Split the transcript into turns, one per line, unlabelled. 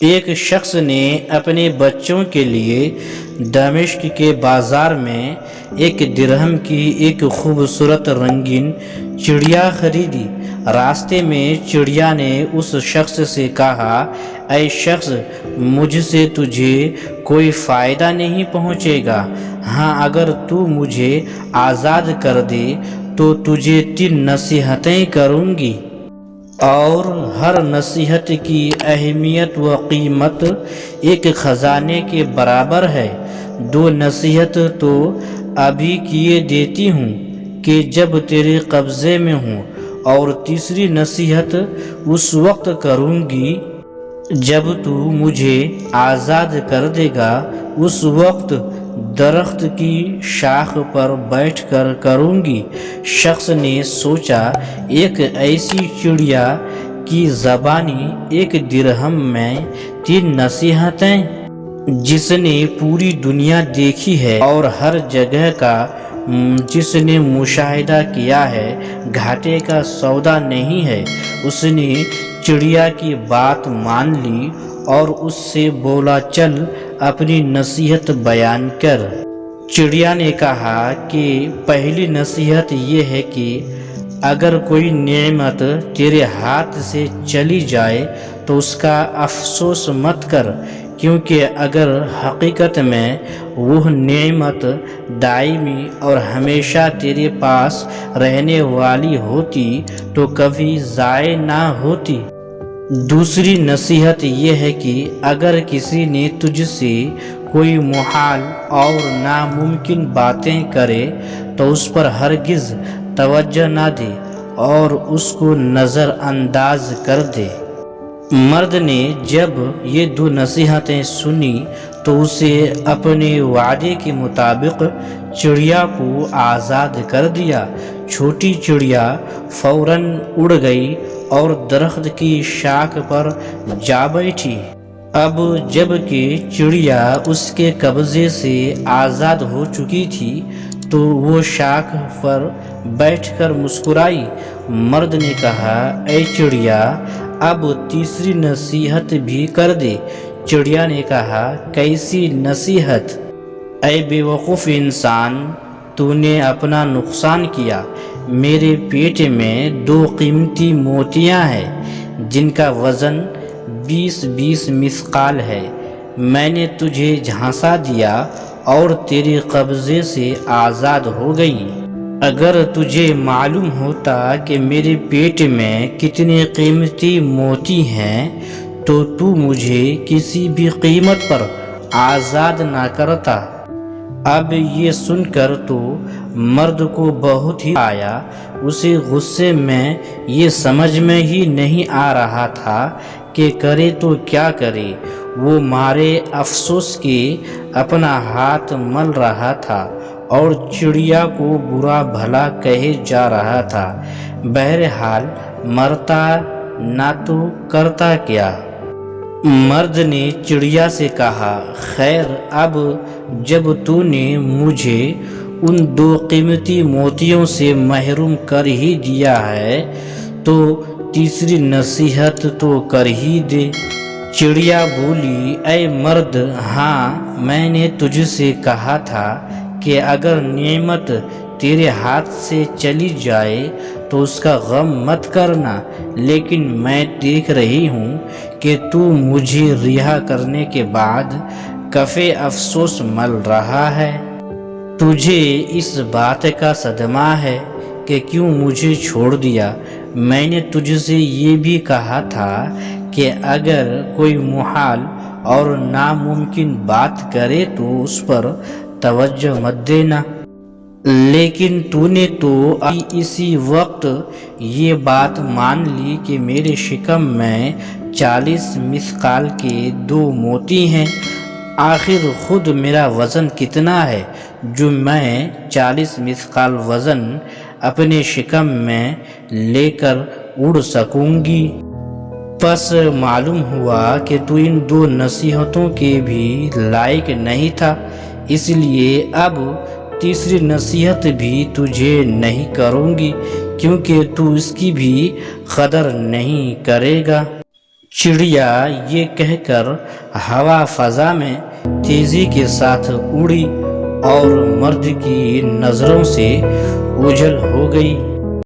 ایک شخص نے اپنے بچوں کے لیے دمشق کے بازار میں 1 درہم کی ایک خوبصورت رنگین چڑیا خریدی۔ راستے میں چڑیا نے اس شخص سے کہا، اے شخص، مجھ سے تجھے کوئی فائدہ نہیں پہنچے گا، ہاں اگر تو مجھے آزاد کر دے تو تجھے 3 نصیحتیں کروں گی، اور ہر نصیحت کی اہمیت و قیمت ایک خزانے کے برابر ہے۔ 2 نصیحت تو ابھی کیے دیتی ہوں کہ جب تیرے قبضے میں ہوں، اور تیسری نصیحت اس وقت کروں گی جب تو مجھے آزاد کر دے گا، اس وقت درخت کی شاخ پر بیٹھ کر کروں گی۔ شخص نے سوچا، ایک ایسی چڑیا کی زبانی 1 درہم میں 3 نصیحتیں، جس نے پوری دنیا دیکھی ہے اور ہر جگہ کا جس نے مشاہدہ کیا ہے، گھاٹے کا سودا نہیں ہے۔ اس نے چڑیا کی بات مان لی اور اس سے بولا، چل اپنی نصیحت بیان کر۔ چڑیا نے کہا کہ پہلی نصیحت یہ ہے کہ اگر کوئی نعمت تیرے ہاتھ سے چلی جائے تو اس کا افسوس مت کر، کیونکہ اگر حقیقت میں وہ نعمت دائمی اور ہمیشہ تیرے پاس رہنے والی ہوتی تو کبھی ضائع نہ ہوتی۔ دوسری نصیحت یہ ہے کہ اگر کسی نے تجھ سے کوئی محال اور ناممکن باتیں کرے تو اس پر ہرگز توجہ نہ دے اور اس کو نظر انداز کر دے۔ مرد نے جب یہ 2 نصیحتیں سنی تو اسے اپنے وعدے کے مطابق چڑیا کو آزاد کر دیا۔ چھوٹی چڑیا فوراً اڑ گئی اور درخت کی شاخ پر جا بیٹھی۔ اب جب کہ چڑیا اس کے قبضے سے آزاد ہو چکی تھی تو وہ شاخ پر بیٹھ کر مسکرائی۔ مرد نے کہا، اے چڑیا، اب تیسری نصیحت بھی کر دے۔ چڑیا نے کہا، کیسی نصیحت؟ اے بے وقوف انسان، تو نے اپنا نقصان کیا۔ میرے پیٹ میں 2 قیمتی موتیاں ہیں جن کا وزن 20 مثقال ہے۔ میں نے تجھے جھانسا دیا اور تیرے قبضے سے آزاد ہو گئی۔ اگر تجھے معلوم ہوتا کہ میرے پیٹ میں کتنے قیمتی موتی ہیں تو تو مجھے کسی بھی قیمت پر آزاد نہ کرتا۔ اب یہ سن کر تو مرد کو بہت ہی آیا۔ اسے غصے میں یہ سمجھ میں ہی نہیں آ رہا تھا کہ کرے تو کیا کرے۔ وہ مارے افسوس کے اپنا ہاتھ مل رہا تھا اور چڑیا کو برا بھلا کہے جا رہا تھا۔ بہرحال مرتا نہ تو کرتا کیا؟ مرد نے چڑیا سے کہا، خیر، اب جب تو نے مجھے ان 2 قیمتی موتیوں سے محروم کر ہی دیا ہے تو تیسری نصیحت تو کر ہی دے۔ چڑیا بولی، اے مرد، ہاں، میں نے تجھ سے کہا تھا کہ اگر نعمت تیرے ہاتھ سے چلی جائے تو اس کا غم مت کرنا، لیکن میں دیکھ رہی ہوں کہ تو مجھے رہا کرنے کے بعد کفِ افسوس مل رہا ہے۔ تجھے اس بات کا صدمہ ہے کہ کیوں مجھے چھوڑ دیا۔ میں نے تجھ سے یہ بھی کہا تھا کہ اگر کوئی محال اور ناممکن بات کرے تو اس پر توجہ مت دینا، لیکن تو نے تو ابھی اسی وقت یہ بات مان لی کہ میرے شکم میں 40 مثقال کے 2 موتی ہیں۔ آخر خود میرا وزن کتنا ہے جو میں 40 مثقال وزن اپنے شکم میں لے کر اڑ سکوں گی؟ پس معلوم ہوا کہ تو ان 2 نصیحتوں کے بھی لائق نہیں تھا، اس لیے اب تیسری نصیحت بھی تجھے نہیں کروں گی، کیونکہ تو اس کی بھی قدر نہیں کرے گا۔ چڑیا یہ کہہ کر ہوا فضا میں تیزی کے ساتھ اڑی اور مرد کی نظروں سے اوجھل ہو گئی۔